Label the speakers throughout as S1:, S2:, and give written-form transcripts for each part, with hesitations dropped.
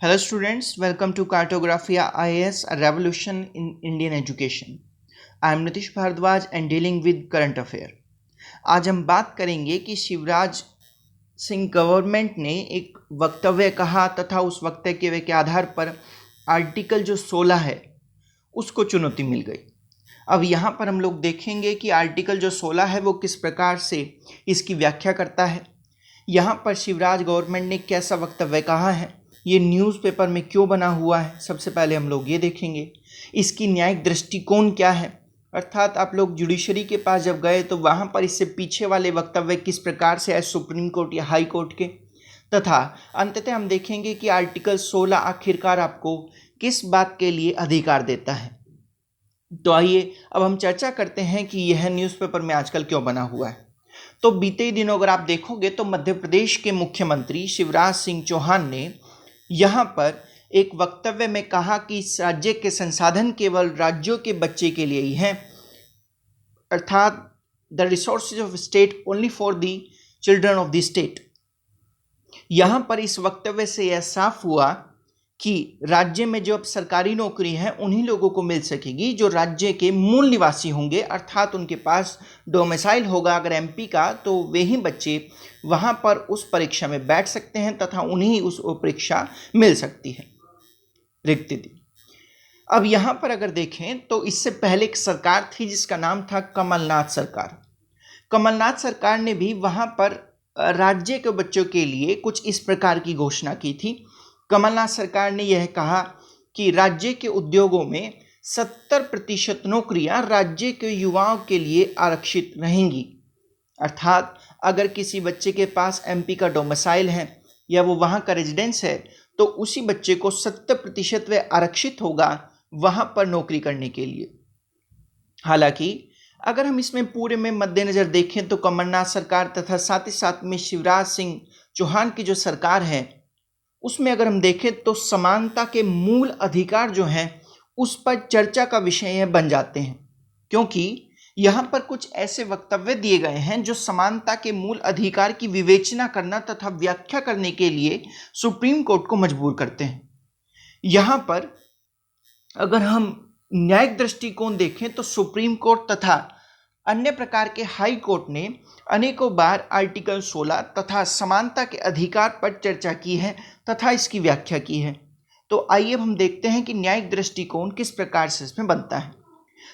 S1: Hello students, welcome to Cartography IAS, a revolution in Indian education. I am Nitish Bhardwaj and dealing with current affair. आज हम बात करेंगे कि Shivraj Singh government ने एक वक्तव्य कहा तथा उस वक्तव्य के आधार पर आर्टिकल जो 16 है उसको चुनौती मिल गई। अब यहाँ पर हम लोग देखेंगे कि आर्टिकल जो 16 है वो किस प्रकार से इसकी व्याख्या करता है। यहाँ पर शिवराज गवर्नमेंट ने कैसा वक्तव्य कहा है, ये न्यूज़पेपर में क्यों बना हुआ है, सबसे पहले हम लोग ये देखेंगे। इसकी न्यायिक दृष्टिकोण क्या है, अर्थात आप लोग जुडिशरी के पास जब गए तो वहाँ पर इससे पीछे वाले वक्तव्य किस प्रकार से है सुप्रीम कोर्ट या हाई कोर्ट के, तथा अंततः हम देखेंगे कि आर्टिकल 16 आखिरकार आपको किस बात के लिए अधिकार देता है। तो आइए अब हम चर्चा करते हैं कि यह न्यूज़पेपर में आजकल क्यों बना हुआ है। तो बीते ही दिनों अगर आप देखोगे तो मध्य प्रदेश के मुख्यमंत्री शिवराज सिंह चौहान ने यहाँ पर एक वक्तव्य में कहा कि इस राज्य के संसाधन केवल राज्यों के बच्चे के लिए ही हैं, अर्थात the resources of state only for the children of the state. यहाँ पर इस वक्तव्य से यह साफ हुआ कि राज्य में जो अब सरकारी नौकरी है उन्हीं लोगों को मिल सकेगी जो राज्य के मूल निवासी होंगे, अर्थात उनके पास डोमिसाइल होगा अगर एमपी का, तो वे ही बच्चे वहाँ पर उस परीक्षा में बैठ सकते हैं तथा उन्हीं उस परीक्षा मिल सकती है रिक्त थी। अब यहाँ पर अगर देखें तो इससे पहले एक सरकार थी जिसका नाम था कमलनाथ सरकार। कमलनाथ सरकार ने भी वहाँ पर राज्य के बच्चों के लिए कुछ इस प्रकार की घोषणा की थी। कमलनाथ सरकार ने यह कहा कि राज्य के उद्योगों में 70% नौकरियां राज्य के युवाओं के लिए आरक्षित रहेंगी, अर्थात अगर किसी बच्चे के पास एमपी का डोमिसाइल है या वो वहाँ का रेजिडेंस है तो उसी बच्चे को 70% वह आरक्षित होगा वहाँ पर नौकरी करने के लिए। हालांकि अगर हम इसमें पूरे में मद्देनज़र देखें तो कमलनाथ सरकार तथा साथ ही साथ में शिवराज सिंह चौहान की जो सरकार है उसमें अगर हम देखें तो समानता के मूल अधिकार जो हैं उस पर चर्चा का विषय बन जाते हैं, क्योंकि यहाँ पर कुछ ऐसे वक्तव्य दिए गए हैं जो समानता के मूल अधिकार की विवेचना करना तथा व्याख्या करने के लिए सुप्रीम कोर्ट को मजबूर करते हैं। यहाँ पर अगर हम न्यायिक दृष्टिकोण देखें तो सुप्रीम कोर्ट तथा अन्य प्रकार के हाई कोर्ट ने अनेकों बार आर्टिकल 16 तथा समानता के अधिकार पर चर्चा की है तथा इसकी व्याख्या की है। तो आइए अब हम देखते हैं कि न्यायिक दृष्टिकोण किस प्रकार से इसमें बनता है।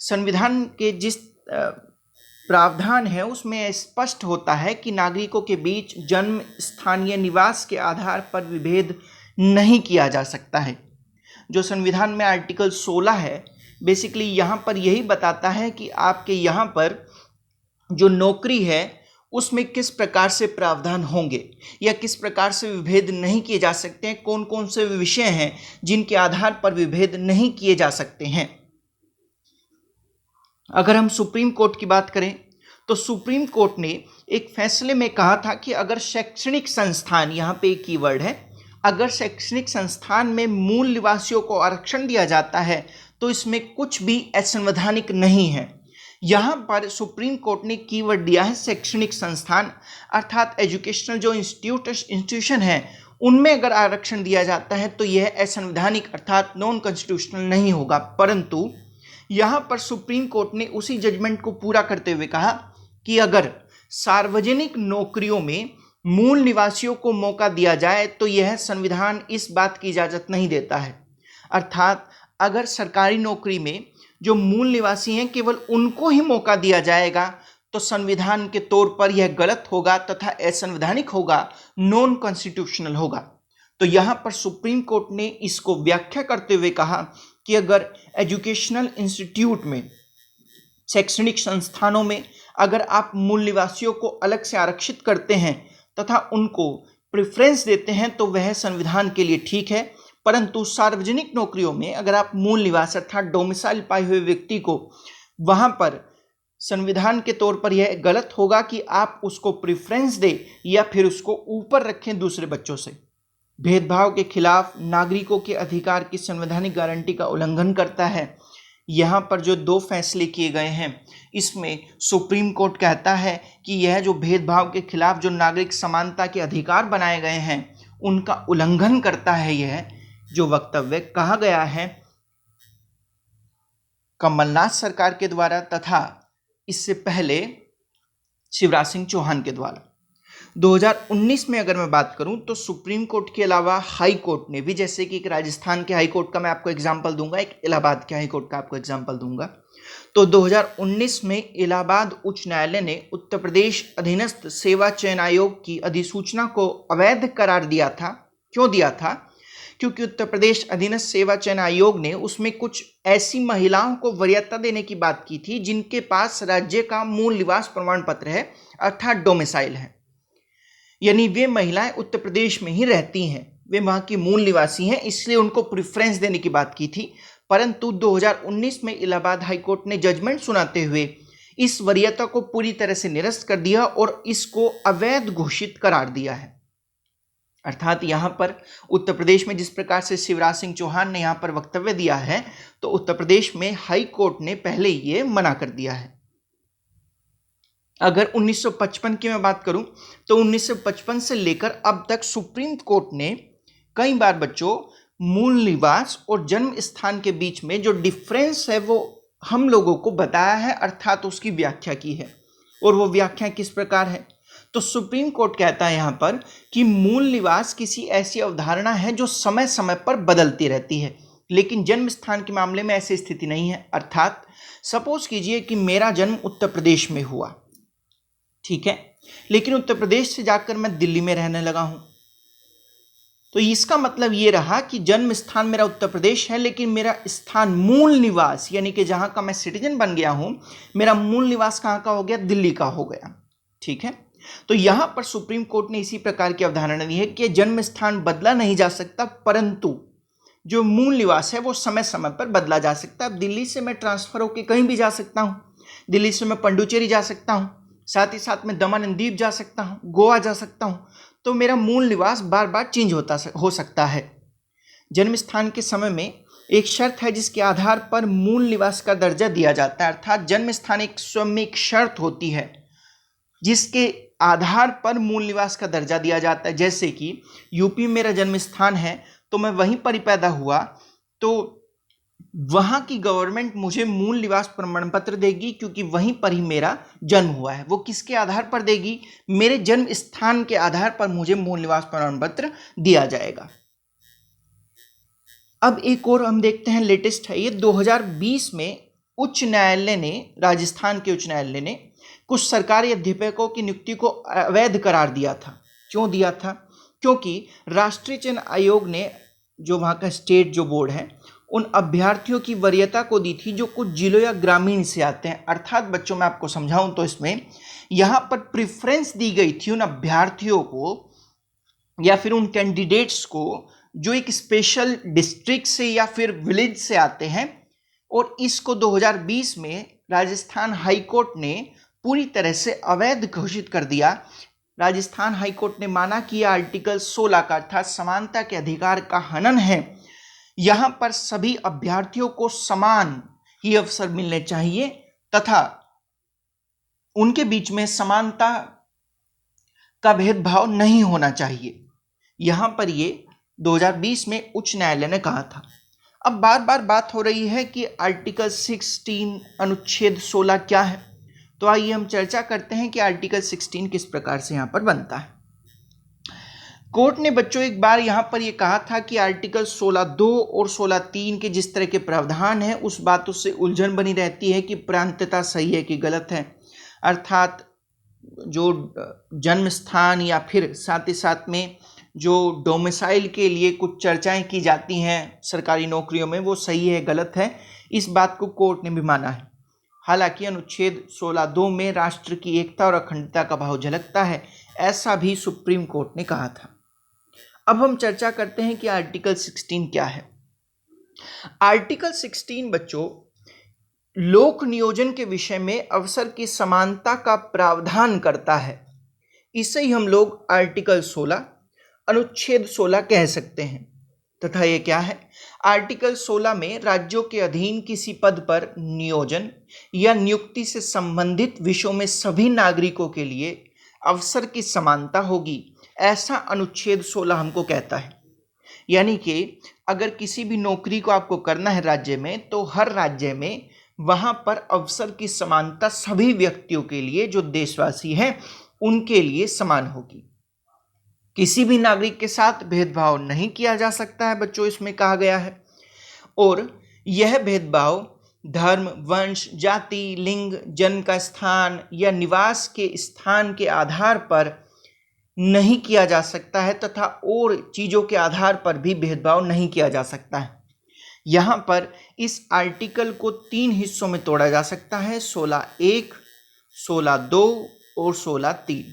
S1: संविधान के जिस प्रावधान है उसमें स्पष्ट होता है कि नागरिकों के बीच जन्म स्थानीय निवास के आधार पर विभेद नहीं किया जा सकता है। जो संविधान में आर्टिकल 16 है बेसिकली यहाँ पर यही बताता है कि आपके यहाँ पर जो नौकरी है उसमें किस प्रकार से प्रावधान होंगे या किस प्रकार से विभेद नहीं किए जा सकते हैं, कौन कौन से विषय हैं जिनके आधार पर विभेद नहीं किए जा सकते हैं। अगर हम सुप्रीम कोर्ट की बात करें तो सुप्रीम कोर्ट ने एक फैसले में कहा था कि अगर शैक्षणिक संस्थान, यहाँ पे एक कीवर्ड है, अगर शैक्षणिक संस्थान में मूल निवासियों को आरक्षण दिया जाता है तो इसमें कुछ भी असंवैधानिक नहीं है। यहाँ पर सुप्रीम कोर्ट ने कीवर्ड दिया है शैक्षणिक संस्थान, अर्थात एजुकेशनल जो इंस्टीट्यूशन है उनमें अगर आरक्षण दिया जाता है तो यह असंवैधानिक अर्थात नॉन कॉन्स्टिट्यूशनल नहीं होगा। परंतु यहाँ पर सुप्रीम कोर्ट ने उसी जजमेंट को पूरा करते हुए कहा कि अगर सार्वजनिक नौकरियों में मूल निवासियों को मौका दिया जाए तो यह संविधान इस बात की इजाज़त नहीं देता है, अर्थात अगर सरकारी नौकरी में जो मूल निवासी हैं केवल उनको ही मौका दिया जाएगा तो संविधान के तौर पर यह गलत होगा तथा असंवैधानिक होगा, नॉन कॉन्स्टिट्यूशनल होगा। तो यहाँ पर सुप्रीम कोर्ट ने इसको व्याख्या करते हुए कहा कि अगर एजुकेशनल इंस्टीट्यूट में, शैक्षणिक संस्थानों में अगर आप मूल निवासियों को अलग से आरक्षित करते हैं तथा उनको प्रेफरेंस देते हैं तो वह संविधान के लिए ठीक है, परंतु सार्वजनिक नौकरियों में अगर आप मूल निवास अर्थात डोमिसाइल पाए हुए व्यक्ति को वहाँ पर संविधान के तौर पर यह गलत होगा कि आप उसको प्रेफरेंस दें या फिर उसको ऊपर रखें दूसरे बच्चों से। भेदभाव के खिलाफ नागरिकों के अधिकार की संवैधानिक गारंटी का उल्लंघन करता है। यहाँ पर जो दो फैसले किए गए हैं इसमें सुप्रीम कोर्ट कहता है कि यह जो भेदभाव के खिलाफ जो नागरिक समानता के अधिकार बनाए गए हैं उनका उल्लंघन करता है यह, जो वक्तव्य कहा गया है कमलनाथ सरकार के द्वारा तथा इससे पहले शिवराज सिंह चौहान के द्वारा। 2019 में अगर मैं बात करूं तो सुप्रीम कोर्ट के अलावा हाई कोर्ट ने भी, जैसे कि एक राजस्थान के हाई कोर्ट का मैं आपको एग्जांपल दूंगा, एक इलाहाबाद के हाई कोर्ट का आपको एग्जांपल दूंगा। तो 2019 में इलाहाबाद उच्च न्यायालय ने उत्तर प्रदेश अधीनस्थ सेवा चयन आयोग की अधिसूचना को अवैध करार दिया था। क्यों दिया था? क्योंकि उत्तर प्रदेश अधीनस्थ सेवा चयन आयोग ने उसमें कुछ ऐसी महिलाओं को वरीयता देने की बात की थी जिनके पास राज्य का मूल निवास प्रमाण पत्र है, अर्थात डोमिसाइल है, यानी वे महिलाएं उत्तर प्रदेश में ही रहती हैं, वे वहां की मूल निवासी हैं, इसलिए उनको प्रेफरेंस देने की बात की थी। परंतु 2019 में इलाहाबाद हाईकोर्ट ने जजमेंट सुनाते हुए इस वरीयता को पूरी तरह से निरस्त कर दिया और इसको अवैध घोषित करार दिया है। अर्थात यहां पर उत्तर प्रदेश में जिस प्रकार से शिवराज सिंह चौहान ने यहां पर वक्तव्य दिया है, तो उत्तर प्रदेश में हाई कोर्ट ने पहले ये मना कर दिया है। अगर 1955 की मैं बात करूं तो 1955 से लेकर अब तक सुप्रीम कोर्ट ने कई बार बच्चों मूल निवास और जन्म स्थान के बीच में जो डिफरेंस है वो हम लोगों को बताया है, अर्थात उसकी व्याख्या की है। और वो व्याख्या किस प्रकार है? तो सुप्रीम कोर्ट कहता है यहां पर कि मूल निवास किसी ऐसी अवधारणा है जो समय समय पर बदलती रहती है, लेकिन जन्म स्थान के मामले में ऐसी स्थिति नहीं है। अर्थात सपोज कीजिए कि मेरा जन्म उत्तर प्रदेश में हुआ, ठीक है, लेकिन उत्तर प्रदेश से जाकर मैं दिल्ली में रहने लगा हूं, तो इसका मतलब ये रहा कि जन्म स्थान मेरा उत्तर प्रदेश है, लेकिन मेरा स्थान मूल निवास यानी कि जहां का मैं सिटीजन बन गया हूं, मेरा मूल निवास कहां का हो गया? दिल्ली का हो गया। ठीक है, तो यहां पर सुप्रीम कोर्ट ने इसी प्रकार की अवधारणा दी है कि जन्म स्थान बदला नहीं जा सकता, परंतु जो मूल निवास है वो समय समय पर बदला जा सकता है। अब दिल्ली से मैं ट्रांसफर होकर कहीं भी जा सकता हूं, दिल्ली से मैं पंडुचेरी जा सकता हूं, साथ ही साथ में दमन एंड दीव जा सकता हूं, गोवा जा सकता हूं, तो मेरा मूल निवास बार बार चेंज हो सकता है। जन्म स्थान के समय में एक शर्त है जिसके आधार पर मूल निवास का दर्जा दिया जाता है, अर्थात जन्म स्थान एक स्वयं में एक शर्त होती है जिसके आधार पर मूल निवास का दर्जा दिया जाता है। जैसे कि यूपी मेरा जन्म स्थान है तो मैं वहीं पर ही पैदा हुआ, तो वहां की गवर्नमेंट मुझे मूल निवास प्रमाण पत्र देगी क्योंकि वहीं पर ही मेरा जन्म हुआ है। वो किसके आधार पर देगी? मेरे जन्म स्थान के आधार पर मुझे मूल निवास प्रमाण पत्र दिया जाएगा। अब एक और हम देखते हैं, लेटेस्ट है ये, 2020 में उच्च न्यायालय ने, राजस्थान के उच्च न्यायालय ने कुछ सरकारी अध्यापकों की नियुक्ति को अवैध करार दिया था। क्यों दिया था? क्योंकि राष्ट्रीय चयन आयोग ने, जो वहाँ का स्टेट जो बोर्ड है, उन अभ्यर्थियों की वरीयता को दी थी जो कुछ जिलों या ग्रामीण से आते हैं। अर्थात बच्चों मैं आपको समझाऊं तो इसमें यहाँ पर प्रेफरेंस दी गई थी उन अभ्यर्थियों को या फिर उन कैंडिडेट्स को जो एक स्पेशल डिस्ट्रिक्ट से या फिर विलेज से आते हैं, और इसको 2020 में राजस्थान हाई कोर्ट ने पूरी तरह से अवैध घोषित कर दिया। राजस्थान हाई कोर्ट ने माना कि यह आर्टिकल 16 का, अर्थात समानता के अधिकार का हनन है। यहां पर सभी अभ्यर्थियों को समान ही अवसर मिलने चाहिए तथा उनके बीच में समानता का भेदभाव नहीं होना चाहिए। यहां पर ये 2020 में उच्च न्यायालय ने कहा था। अब बार बार बात हो रही है कि आर्टिकल 16 अनुच्छेद 16 क्या है, तो आइए हम चर्चा करते हैं कि आर्टिकल 16 किस प्रकार से यहां पर बनता है। कोर्ट ने बच्चों एक बार यहां पर यह कहा था कि आर्टिकल 16(2) और 16(3) के जिस तरह के प्रावधान हैं उस बातों से उलझन बनी रहती है कि प्रांतता सही है कि गलत है। अर्थात जो जन्म स्थान या फिर साथ ही साथ में जो डोमिसाइल के लिए कुछ चर्चाएं की जाती हैं सरकारी नौकरियों में, वो सही है गलत है, इस बात को कोर्ट ने भी माना है। हालांकि अनुच्छेद 16(2) में राष्ट्र की एकता और अखंडता का भाव झलकता है, ऐसा भी सुप्रीम कोर्ट ने कहा था। अब हम चर्चा करते हैं कि आर्टिकल 16 क्या है। आर्टिकल 16 बच्चों लोक नियोजन के विषय में अवसर की समानता का प्रावधान करता है। इसे ही हम लोग आर्टिकल 16 अनुच्छेद 16 कह सकते हैं। तथा ये क्या है? आर्टिकल 16 में राज्यों के अधीन किसी पद पर नियोजन या नियुक्ति से संबंधित विषयों में सभी नागरिकों के लिए अवसर की समानता होगी, ऐसा अनुच्छेद 16 हमको कहता है। यानी कि अगर किसी भी नौकरी को आपको करना है राज्य में, तो हर राज्य में वहां पर अवसर की समानता सभी व्यक्तियों के लिए जो देशवासी हैं उनके लिए समान होगी। किसी भी नागरिक के साथ भेदभाव नहीं किया जा सकता है बच्चों, इसमें कहा गया है। और यह भेदभाव धर्म, वंश, जाति, लिंग, जन्म का स्थान या निवास के स्थान के आधार पर नहीं किया जा सकता है तथा और चीजों के आधार पर भी भेदभाव नहीं किया जा सकता है। यहां पर इस आर्टिकल को 3 हिस्सों में तोड़ा जा सकता है, 16(1), 16(2) और 16(3).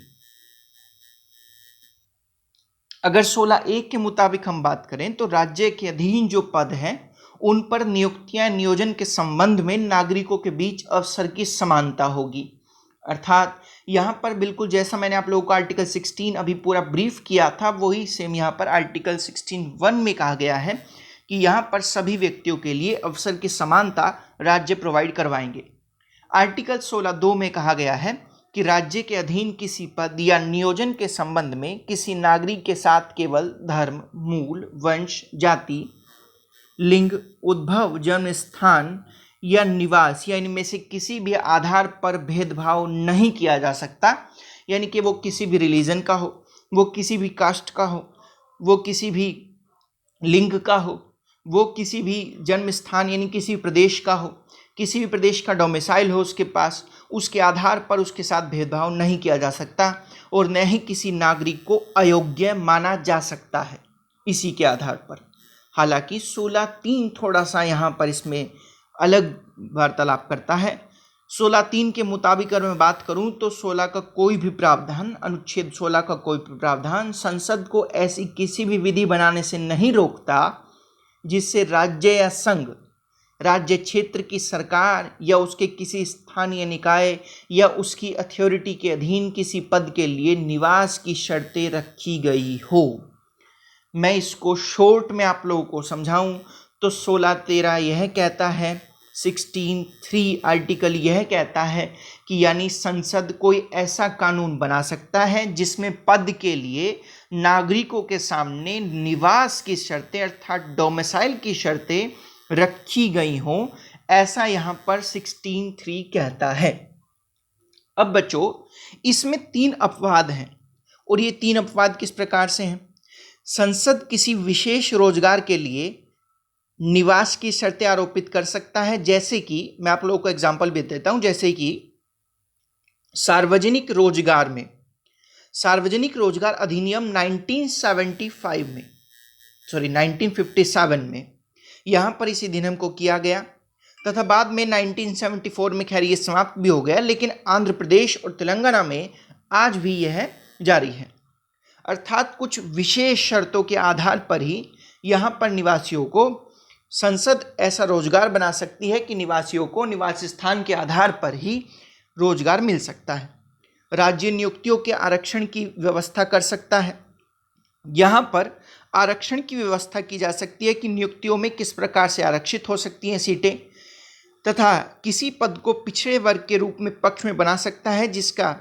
S1: अगर 16(1) के मुताबिक हम बात करें तो राज्य के अधीन जो पद हैं उन पर नियुक्तियां नियोजन के संबंध में नागरिकों के बीच अवसर की समानता होगी। अर्थात यहाँ पर बिल्कुल जैसा मैंने आप लोगों को आर्टिकल 16 अभी पूरा ब्रीफ किया था, वही सेम यहाँ पर आर्टिकल 16(1) में कहा गया है कि यहाँ पर सभी व्यक्तियों के लिए अवसर की समानता राज्य प्रोवाइड करवाएंगे। आर्टिकल 16(2) में कहा गया है कि राज्य के अधीन किसी पद या नियोजन के संबंध में किसी नागरिक के साथ केवल धर्म, मूल, वंश, जाति, लिंग, उद्भव, जन्म स्थान या निवास या इनमें से किसी भी आधार पर भेदभाव नहीं किया जा सकता। यानी कि वो किसी भी रिलीजन का हो, वो किसी भी कास्ट का हो, वो किसी भी लिंग का हो, वो किसी भी जन्म स्थान यानी किसी प्रदेश का हो, किसी भी प्रदेश का डोमिसाइल हो उसके पास, उसके आधार पर उसके साथ भेदभाव नहीं किया जा सकता और न ही किसी नागरिक को अयोग्य माना जा सकता है इसी के आधार पर। हालांकि 16(3) थोड़ा सा यहाँ पर इसमें अलग वार्तालाप करता है। 16(3) के मुताबिक अगर मैं बात करूं तो 16 का कोई भी प्रावधान, अनुच्छेद 16 का कोई भी प्रावधान संसद को ऐसी किसी भी विधि बनाने से नहीं रोकता जिससे राज्य या संघ, राज्य क्षेत्र की सरकार या उसके किसी स्थानीय निकाय या उसकी अथॉरिटी के अधीन किसी पद के लिए निवास की शर्तें रखी गई हो। मैं इसको शॉर्ट में आप लोगों को समझाऊं तो 16(13) यह कहता है, 16(3) आर्टिकल यह कहता है कि यानी संसद कोई ऐसा कानून बना सकता है जिसमें पद के लिए नागरिकों के सामने निवास की शर्तें अर्थात डोमिसाइल की शर्तें रखी गई हों, ऐसा यहाँ पर 16(3) कहता है। अब बच्चों इसमें 3 अपवाद हैं और ये 3 अपवाद किस प्रकार से हैं। संसद किसी विशेष रोजगार के लिए निवास की शर्तें आरोपित कर सकता है, जैसे कि मैं आप लोगों को एग्जांपल भी देता हूं, जैसे कि सार्वजनिक रोजगार अधिनियम 1957 में यहां पर इस अधिनियम को किया गया तथा बाद में 1974 में खैर ये समाप्त भी हो गया, लेकिन आंध्र प्रदेश और तेलंगाना में आज भी यह जारी है। अर्थात कुछ विशेष शर्तों के आधार पर ही यहाँ पर निवासियों को संसद ऐसा रोजगार बना सकती है कि निवासियों को निवास स्थान के आधार पर ही रोजगार मिल सकता है। राज्य नियुक्तियों के आरक्षण की व्यवस्था कर सकता है। यहाँ पर आरक्षण की व्यवस्था की जा सकती है कि नियुक्तियों में किस प्रकार से आरक्षित हो सकती हैं सीटें, तथा किसी पद को पिछड़े वर्ग के रूप में पक्ष में बना सकता है जिसका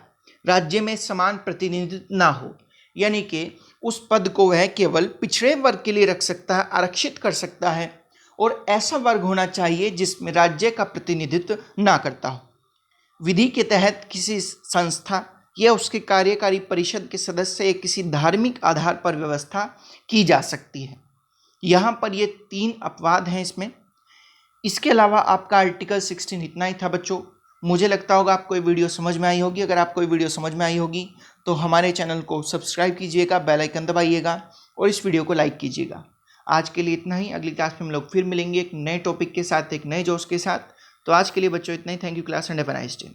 S1: राज्य में समान प्रतिनिधित्व ना हो। यानी कि उस पद को वह केवल पिछड़े वर्ग के लिए रख सकता है, आरक्षित कर सकता है, और ऐसा वर्ग होना चाहिए जिसमें राज्य का प्रतिनिधित्व ना करता हो। विधि के तहत किसी संस्था या उसके कार्यकारी परिषद के सदस्य या किसी धार्मिक आधार पर व्यवस्था की जा सकती है। यहाँ पर ये 3 अपवाद हैं इसमें। इसके अलावा आपका आर्टिकल 16 इतना ही था बच्चों। मुझे लगता होगा आपको ये वीडियो समझ में आई होगी। अगर आपको ये वीडियो समझ में आई होगी तो हमारे चैनल को सब्सक्राइब कीजिएगा, बेल आइकन दबाइएगा और इस वीडियो को लाइक कीजिएगा। आज के लिए इतना ही। अगली क्लास में हम लोग फिर मिलेंगे एक नए टॉपिक के साथ, एक नए जोश के साथ। तो आज के लिए बच्चों इतना ही। Thank you class and have a nice day.